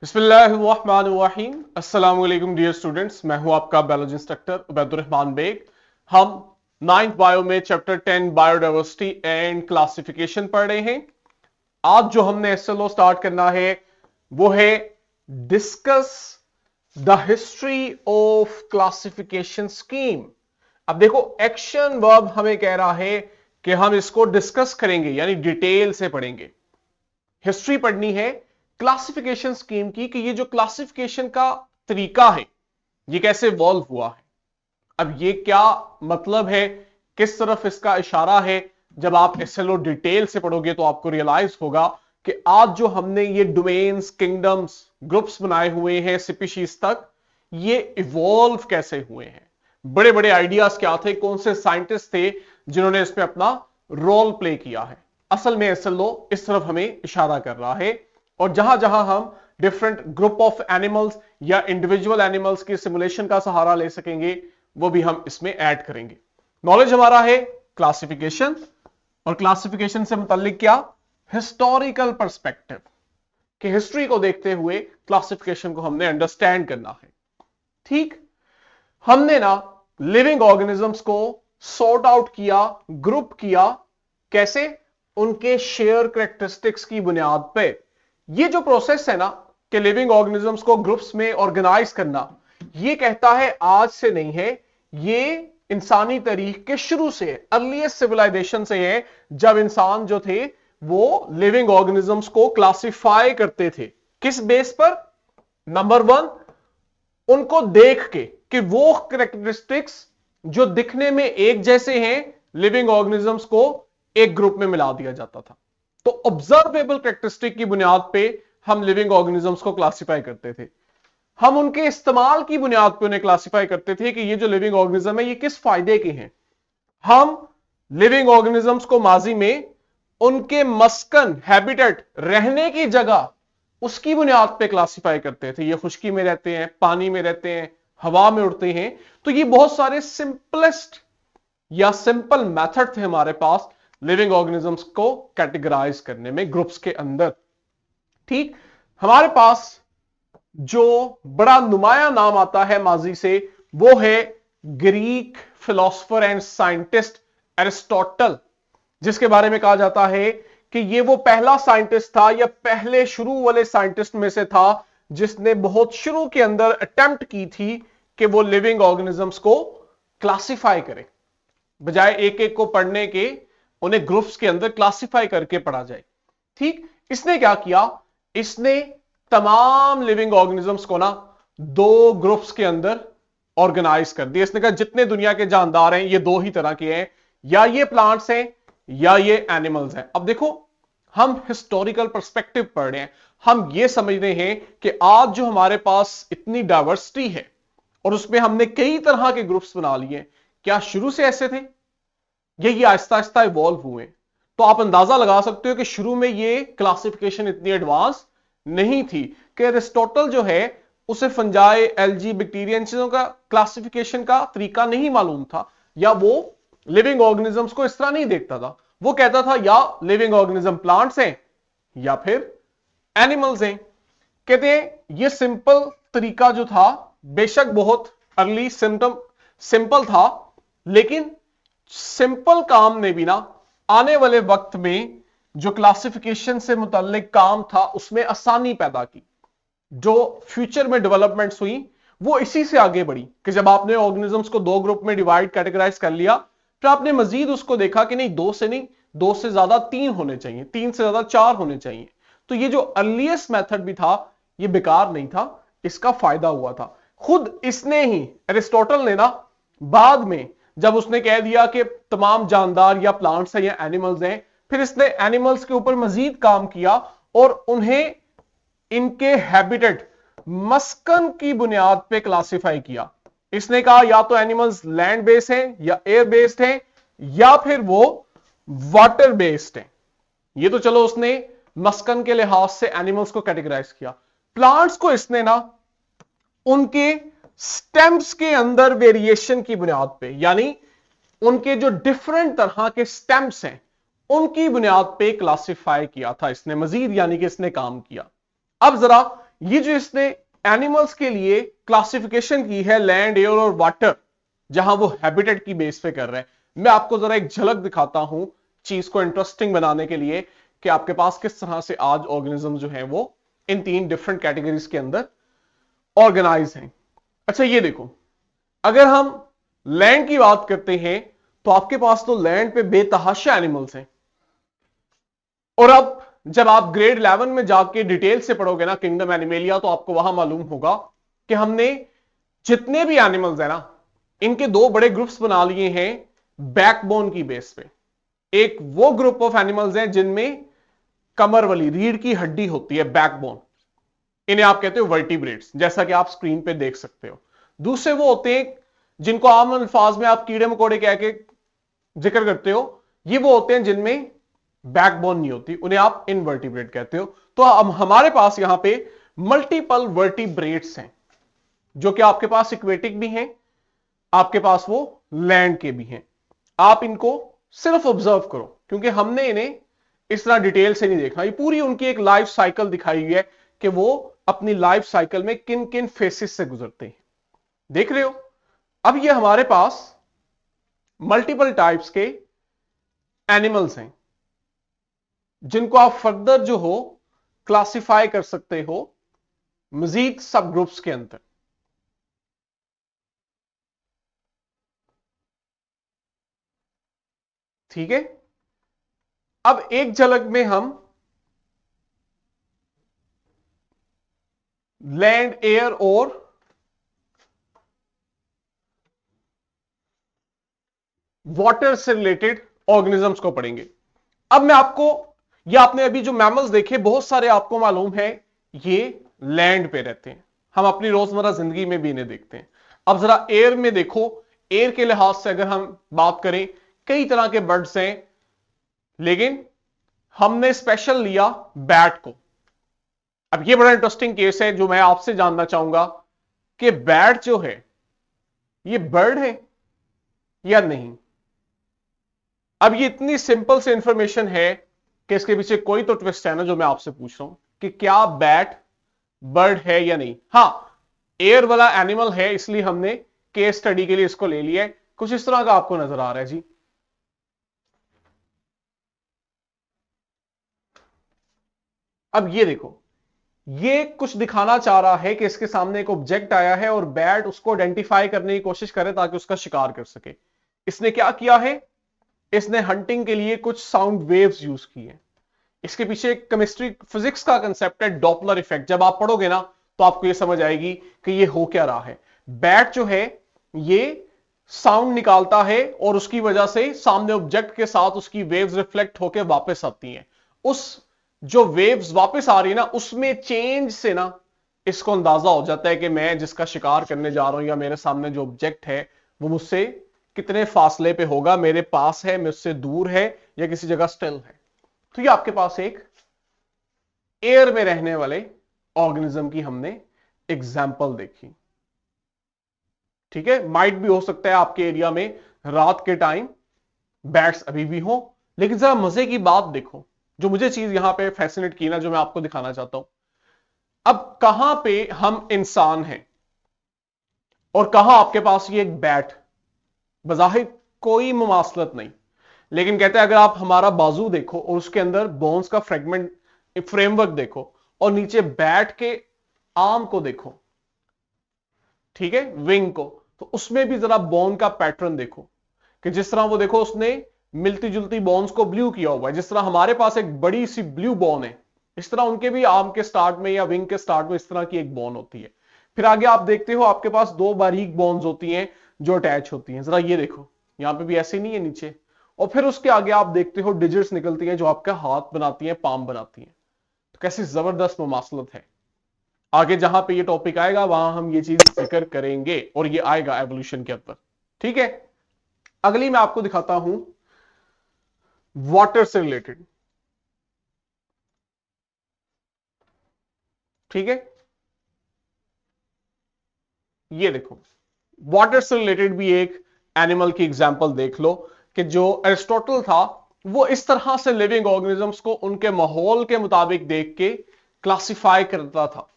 बिस्मिल्लाहिर्रहमानिर्रहीम। अस्सलाम वालेकुम डियर स्टूडेंट्स, मैं हूं आपका बायोलॉजी इंस्ट्रक्टर उबैदुर्रहमान बेग। हम 9th बायो में चैप्टर 10 बायोडाइवर्सिटी एंड क्लासिफिकेशन पढ़ रहे हैं। आज जो हमने एसएलओ स्टार्ट करना है वो है discuss the history of classification scheme. अब देखो, एक्शन वर्ब हमें कह रहा है कि हम इसको डिस्कस करेंगे, यानी डिटेल से पढ़ेंगे। हिस्ट्री पढ़नी है क्लासिफिकेशन स्कीम की कि ये जो क्लासिफिकेशन का तरीका है ये कैसे इवॉल्व हुआ है। अब ये क्या मतलब है, किस तरफ इसका इशारा है, जब आप एसएलओ डिटेल से पढ़ोगे तो आपको रियलाइज होगा कि आज जो हमने ये डोमेन्स, किंगडम्स, ग्रुप्स बनाए हुए हैं स्पीशीज तक, ये इवॉल्व कैसे हुए हैं। बड़े बड़े आइडियाज क्या थे, कौन से साइंटिस्ट थे जिन्होंने इसमें अपना रोल प्ले किया है। असल में एसएलओ इस तरफ हमें इशारा कर रहा है, और जहां जहां हम डिफरेंट ग्रुप ऑफ एनिमल्स या इंडिविजुअल एनिमल्स की सिमुलेशन का सहारा ले सकेंगे वो भी हम इसमें ऐड करेंगे। नॉलेज हमारा है क्लासिफिकेशन, और क्लासिफिकेशन से मुताल्लिक क्या, हिस्टोरिकल पर्सपेक्टिव, कि हिस्ट्री को देखते हुए क्लासिफिकेशन को हमने अंडरस्टैंड करना है। ठीक, हमने ना लिविंग ऑर्गेनिजम्स को सॉर्ट आउट किया, ग्रुप किया, कैसे, उनके शेयर कैरेक्टरिस्टिक्स की बुनियाद पे। ये जो प्रोसेस है ना कि लिविंग ऑर्गेनिजम्स को ग्रुप्स में ऑर्गेनाइज करना, ये कहता है आज से नहीं है, ये इंसानी तारीख के शुरू से है, अर्लीस्ट सिविलाइजेशन से है, जब इंसान जो थे वो लिविंग ऑर्गेनिजम्स को क्लासिफाई करते थे। किस बेस पर? नंबर 1, उनको देख के कि वो कैरेक्टरिस्टिक्स जो दिखने में एक जैसे हैं, लिविंग ऑर्गेनिजम्स को एक ग्रुप में मिला दिया जाता था। तो ऑब्जर्वेबल कैरेक्टरिस्टिक की बुनियाद पे हम लिविंग ऑर्गेनिजम्स को क्लासिफाई करते थे। हम उनके इस्तेमाल की बुनियाद पे उन्हें क्लासिफाई करते थे कि ये जो लिविंग ऑर्गेनिज्म है ये किस फायदे के हैं। हम लिविंग ऑर्गेनिजम्स को माजी में उनके मस्कन, हैबिटेट, रहने की जगह, उसकी बुनियाद पे क्लासिफाई करते थे। ये खुश्की में रहते हैं, पानी में रहते हैं, हवा में उड़ते हैं। तो ये बहुत सारे सिंपलेस्ट या सिंपल मेथड थे हमारे पास लिविंग ऑर्गेनिजम्स को कैटेगराइज करने में ग्रुप्स के अंदर। ठीक, हमारे पास जो बड़ा नुमाया नाम आता है माजी से वो है Greek philosopher and scientist Aristotle, जिसके बारे में कहा जाता है कि ये वो पहला साइंटिस्ट था या पहले शुरू वाले साइंटिस्ट में से था जिसने बहुत शुरू के अंदर अटेम्प्ट की थी कि वो लिविंग ऑर्गेनिजम्स को क्लासिफाई करे, बजाय एक एक को पढ़ने के उन्हें ग्रुप्स के अंदर क्लासिफाई करके पढ़ा जाए। ठीक, इसने क्या किया, इसने तमाम लिविंग ऑर्गेनिजम्स को ना 2 ग्रुप्स के अंदर ऑर्गेनाइज कर दिया। इसने कहा जितने दुनिया के जानदार हैं ये 2 ही तरह के हैं, या ये प्लांट्स हैं या ये एनिमल्स हैं। अब देखो, हम हिस्टोरिकल पर्सपेक्टिव पढ़ रहे हैं, हम ये समझ रहे हैं कि आज जो हमारे पास इतनी डाइवर्सिटी है और उसमें हमने कई तरह के ग्रुप्स बना लिए, क्या शुरू से ऐसे थे? ये आहिस्ता आहिस्ता इवॉल्व हुए। तो आप अंदाजा लगा सकते हो कि शुरू में ये क्लासिफिकेशन इतनी एडवांस नहीं थी, कि एरिस्टोटल जो है उसे फंजाई, एल्गी, बैक्टीरिया, इन चीजों का क्लासिफिकेशन का तरीका नहीं मालूम था, या वो लिविंग ऑर्गेनिजम्स को इस तरह नहीं देखता था। वो कहता था या लिविंग ऑर्गेनिज्म प्लांट्स हैं या फिर एनिमल्स हैं। कहते हैं ये सिंपल तरीका जो था बेशक बहुत अर्ली सिंपल था, लेकिन सिंपल काम ने भी ना आने वाले वक्त में जो क्लासिफिकेशन से मुताल्लिक काम था उसमें आसानी पैदा की। जो फ्यूचर में डेवलपमेंट्स हुई वो इसी से आगे बढ़ी कि जब आपने ऑर्गेनिजम्स को 2 ग्रुप में डिवाइड, कैटेगराइज कर लिया, फिर आपने मजीद उसको देखा कि नहीं, 2 से नहीं, 2 से ज्यादा 3 होने चाहिए, 3 से ज्यादा 4 होने चाहिए। तो ये जो अर्लीस्ट मेथड भी था ये बेकार नहीं था, इसका फायदा हुआ था। खुद इसने ही, एरिस्टोटल ने ना, बाद में जब उसने कह दिया कि तमाम जानदार या प्लांट्स हैं या एनिमल्स हैं, फिर इसने एनिमल्स के ऊपर मजीद काम किया और उन्हें इनके हैबिटेट, मस्कन की बुनियाद पे क्लासिफाई किया। इसने कहा या तो एनिमल्स लैंड बेस्ड हैं या एयर बेस्ड हैं या फिर वो वाटर बेस्ड हैं। ये तो चलो उसने मस्कन के लिहाज से एनिमल्स को कैटेगराइज किया। प्लांट्स को इसने ना उनके स्टेम्स के अंदर वेरिएशन की बुनियाद पे, यानी उनके जो डिफरेंट तरह के स्टेम्स हैं उनकी बुनियाद पे क्लासिफाई किया था इसने मजीद, यानी कि इसने काम किया। अब जरा ये जो इसने एनिमल्स के लिए क्लासिफिकेशन की है लैंड, एयर और वाटर, जहां वो हैबिटेट की बेस पे कर रहे हैं, मैं आपको जरा एक झलक दिखाता हूं चीज को इंटरेस्टिंग बनाने के लिए कि आपके पास किस तरह से आज ऑर्गेनिज्म जो है वो इन 3 डिफरेंट कैटेगरीज के अंदर ऑर्गेनाइज हैं। अच्छा ये देखो, अगर हम लैंड की बात करते हैं तो आपके पास तो लैंड पे बेतहाशा एनिमल्स हैं। और अब जब आप ग्रेड 11 में जाके डिटेल से पढ़ोगे ना किंगडम एनिमेलिया, तो आपको वहां मालूम होगा कि हमने जितने भी एनिमल्स हैं ना, इनके 2 बड़े ग्रुप्स बना लिए हैं बैकबोन की बेस पे। एक वो ग्रुप ऑफ एनिमल्स हैं जिनमें कमर वाली रीढ़ की हड्डी होती है, बैकबोन, इन्हें आप कहते हो वर्टिब्रेट्स, जैसा कि आप स्क्रीन पे देख सकते हो। दूसरे वो होते हैं जिनको आम अल्फाज में आप कीड़े मकोड़े कह के जिक्र करते हो, ये वो होते हैं जिनमें बैकबोन नहीं होती, उन्हें आप इनवर्टिब्रेट कहते हो। तो हमारे पास यहां पे मल्टीपल वर्टिब्रेट्स हैं, जो कि आपके पास इक्वेटिक भी हैं, आपके पास वो लैंड के भी हैं। आप इनको सिर्फ ऑब्जर्व करो, क्योंकि हमने इन्हें इस तरह डिटेल से नहीं देखा। ये पूरी उनकी एक लाइफ साइकिल दिखाई हुई है कि वो अपनी लाइफ साइकिल में किन किन फेसेस से गुजरते हैं। देख रहे हो, अब ये हमारे पास मल्टीपल टाइप्स के एनिमल्स हैं जिनको आप फर्दर जो हो क्लासिफाई कर सकते हो मजीद सब ग्रुप्स के अंदर। ठीक है, अब एक झलक में हम लैंड, एयर और वाटर से रिलेटेड ऑर्गेनिजम्स को पढ़ेंगे। अब मैं आपको, ये आपने अभी जो मैमल्स देखे बहुत सारे आपको मालूम है ये लैंड पे रहते हैं, हम अपनी रोजमर्रा जिंदगी में भी इन्हें देखते हैं। अब जरा एयर में देखो, एयर के लिहाज से अगर हम बात करें, कई तरह के बर्ड्स हैं, लेकिन हमने स्पेशल लिया बैट को। अब ये बड़ा इंटरेस्टिंग केस है जो मैं आपसे जानना चाहूंगा कि बैट जो है ये बर्ड है या नहीं। अब ये इतनी सिंपल से इंफॉर्मेशन है कि इसके पीछे कोई तो ट्विस्ट है ना, जो मैं आपसे पूछ रहा हूं कि क्या बैट बर्ड है या नहीं। हां, एयर वाला एनिमल है, इसलिए हमने केस स्टडी के लिए इसको ले लिया है। कुछ इस तरह का आपको नजर आ रहा है जी। अब ये देखो, ये कुछ दिखाना चाह रहा है कि इसके सामने एक ऑब्जेक्ट आया है और बैट उसको आइडेंटिफाई करने की कोशिश करे ताकि उसका शिकार कर सके। इसने क्या किया है, इसने हंटिंग के लिए कुछ साउंड वेव्स यूज किए। इसके पीछे एक केमिस्ट्री फिजिक्स का कंसेप्ट है डॉपलर इफेक्ट। जब आप पढ़ोगे ना तो आपको यह समझ आएगी कि ये हो क्या रहा है। बैट जो है ये साउंड निकालता है और उसकी वजह से सामने ऑब्जेक्ट के साथ उसकी वेव्स रिफ्लेक्ट होकर वापस आती हैं। उस जो वेव्स वापस आ रही है ना, उसमें चेंज से ना इसको अंदाजा हो जाता है कि मैं जिसका शिकार करने जा रहा हूं या मेरे सामने जो ऑब्जेक्ट है वो मुझसे कितने फासले पे होगा, मेरे पास है, मुझसे दूर है या किसी जगह स्टिल है। तो ये आपके पास एक एयर में रहने वाले ऑर्गेनिज्म की हमने एग्जाम्पल देखी। ठीक है, माइट भी हो सकता है आपके एरिया में रात के टाइम बैट्स अभी भी हो, लेकिन जरा मजे की बात देखो, जो मुझे चीज यहां पे फैसिनेट की ना, जो मैं आपको दिखाना चाहता हूं। अब कहां पे हम इंसान हैं और कहां आपके पास ये एक बैट, बजाहिर कोई मुमासलत नहीं, लेकिन कहते हैं अगर आप हमारा बाजू देखो और उसके अंदर बोन्स का फ्रेगमेंट फ्रेमवर्क देखो और नीचे बैट के आर्म को देखो, ठीक है, विंग को, तो उसमें भी जरा बोन का पैटर्न देखो कि जिस तरह वो देखो उसने मिलती जुलती बोन्स को ब्लू किया हुआ है। जिस तरह हमारे पास एक बड़ी सी ब्लू बोन है, इस तरह उनके भी आर्म के स्टार्ट में या विंग के स्टार्ट में इस तरह की एक बोन होती है। फिर आगे आप देखते हो आपके पास 2 बारीक बोन्स होती हैं जो अटैच होती हैं। जरा ये देखो, यहां पे भी ऐसे नहीं है नीचे। और फिर उसके आगे आप देखते हो डिजिट्स निकलती हैं जो आपका हाथ बनाती हैं, पाम बनाती हैं। तो कैसी जबरदस्त मुमासलत है। आगे जहां पे ये टॉपिक आएगा वहां हम ये चीज जिक्र करेंगे और ये आएगा एवोल्यूशन के अंदर। ठीक है, अगली मैं आपको दिखाता हूं वाटर से रिलेटेड। ठीक है, ये देखो, वाटर से रिलेटेड भी एक एनिमल की एग्जांपल देख लो कि जो एरिस्टोटल था वो इस तरह से लिविंग ऑर्गेनिजम्स को उनके माहौल के मुताबिक देख के क्लासिफाई करता था।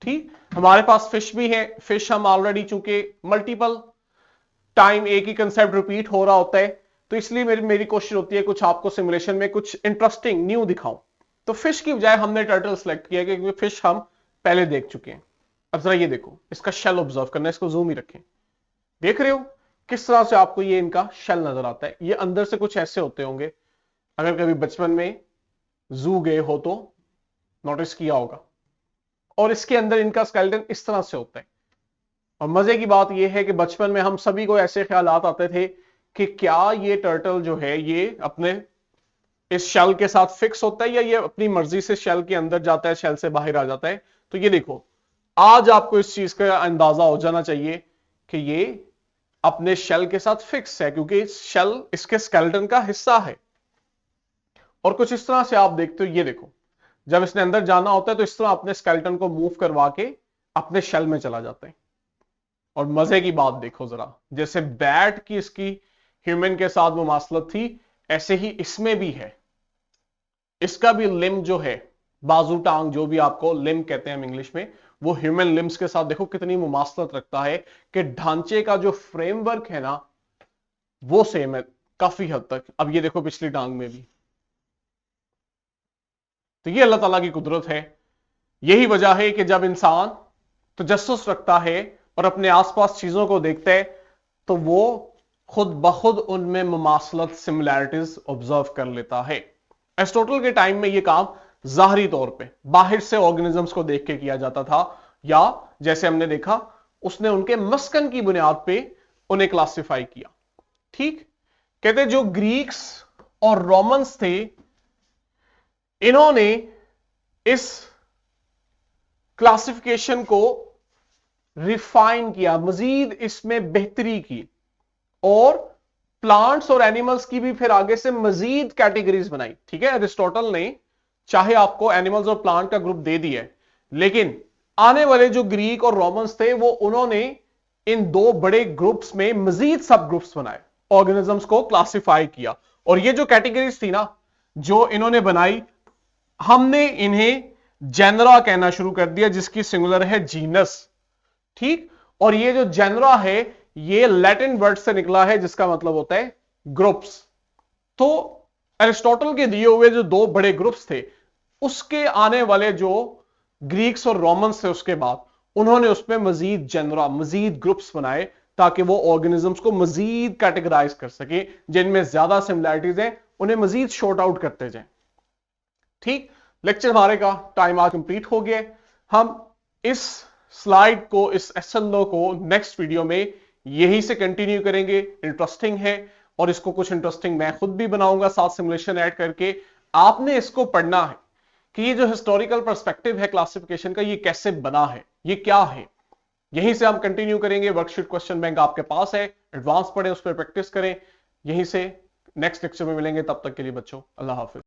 ठीक, हमारे पास फिश भी है, फिश हम ऑलरेडी चूंकि मल्टीपल टाइम एक ही कंसेप्ट रिपीट हो रहा होता है, तो इसलिए मेरी कोशिश होती है कुछ आपको सिमुलेशन में कुछ इंटरेस्टिंग न्यू दिखाऊं। तो फिश की बजाय हमने टर्टल सेलेक्ट किया क्योंकि फिश हम पहले देख चुके हैं। अब जरा ये देखो, इसका शेल ऑब्जर्व करना, इसको जूम ही रखें। देख रहे हो किस तरह से आपको ये इनका शेल नजर आता है। ये अंदर से कुछ ऐसे होते होंगे, अगर कभी बचपन में जू गए हो तो नोटिस किया होगा। और इसके अंदर इनका स्केलेटन इस तरह से होता है। और मजे की बात यह है कि बचपन में हम सभी को ऐसे ख्यालात आते थे कि क्या ये टर्टल जो है ये अपने इस शेल के साथ फिक्स होता है या ये अपनी मर्जी से शेल के अंदर जाता है, शेल से बाहर आ जाता है। तो ये देखो, आज आपको इस चीज का अंदाजा हो जाना चाहिए कि ये अपने शेल के साथ फिक्स है, क्योंकि शेल इसके स्केलेटन का हिस्सा है। और कुछ इस तरह से आप देखते हो, ये देखो, जब इसने अंदर जाना होता है तो इस तरह अपने स्केलेटन को मूव करवा के अपने शेल में चला जाता है। और मजे की बात देखो जरा, जैसे बैट की इसकी ह्यूमन के साथ मुमासलत थी, ऐसे ही इसमें भी है। इसका भी लिम जो है, बाजू टांग जो भी आपको लिम कहते हैं इंग्लिश में, वो ह्यूमन लिम्स के साथ देखो कितनी मुमासलत रखता है कि ढांचे का जो फ्रेमवर्क है ना वो सेम है काफी हद तक। अब ये देखो पिछली टांग में भी। तो ये अल्लाह ताला की कुदरत है। यही वजह है कि जब इंसान तजस्सुस रखता है और अपने आसपास चीजों को देखता है तो वो खुद ब खुद उनमें मुमासलत सिमिलैरिटीज ऑब्जर्व कर लेता है। एरिस्टोटल के टाइम में ये काम जाहरी तौर पे बाहर से ऑर्गेनिजम्स को देख के किया जाता था, या जैसे हमने देखा उसने उनके मस्कन की बुनियाद पे उन्हें क्लासिफाई किया। ठीक, कहते जो ग्रीक्स और रोमन्स थे, इन्होंने इस क्लासिफिकेशन को रिफाइन किया, मजीद इसमें बेहतरी की, और प्लांट्स और एनिमल्स की भी फिर आगे से मजीद कैटेगरीज बनाई। ठीक है, अरिस्टोटल ने चाहे आपको एनिमल्स और प्लांट का ग्रुप दे दिया, लेकिन आने वाले जो ग्रीक और रोमन्स थे वो उन्होंने इन दो बड़े ग्रुप्स में मजीद सब ग्रुप्स बनाए, ऑर्गेनिजम्स को क्लासिफाई किया। और ये जो कैटेगरीज थी ना जो इन्होंने बनाई, हमने इन्हें जेनरा कहना शुरू कर दिया, जिसकी सिंगुलर है जीनस। ठीक, और ये जो जेनरा है ये लैटिन वर्ड से निकला है जिसका मतलब होता है ग्रुप्स। तो अरिस्टोटल के दिए हुए जो दो बड़े ग्रुप्स थे, उसके आने वाले जो ग्रीक्स और रोमन्स थे उसके बाद, उन्होंने उसमें मजीद जेनरा, मजीद ग्रुप्स बनाए ताकि वो ऑर्गेनिजम्स को मजीद कैटेगराइज कर सके, जिनमें ज्यादा सिमिलैरिटीज हैं उन्हें मजीद शॉर्ट आउट करते जाए। ठीक, लेक्चर हमारे का टाइम आज कंप्लीट हो गया। हम इस स्लाइड को, इस एसएलओ को नेक्स्ट वीडियो में यहीं से कंटिन्यू करेंगे। इंटरेस्टिंग है और इसको कुछ इंटरेस्टिंग मैं खुद भी बनाऊंगा साथ सिमुलेशन ऐड करके। आपने इसको पढ़ना है कि ये जो हिस्टोरिकल पर्सपेक्टिव है क्लासिफिकेशन का, ये कैसे बना है, ये क्या है। यहीं से हम कंटिन्यू करेंगे। वर्कशीट क्वेश्चन बैंक आपके पास है, एडवांस पढ़ें, उस पर प्रैक्टिस करें। यहीं से नेक्स्ट लेक्चर में मिलेंगे, तब तक के लिए बच्चों अल्लाह हाफिज।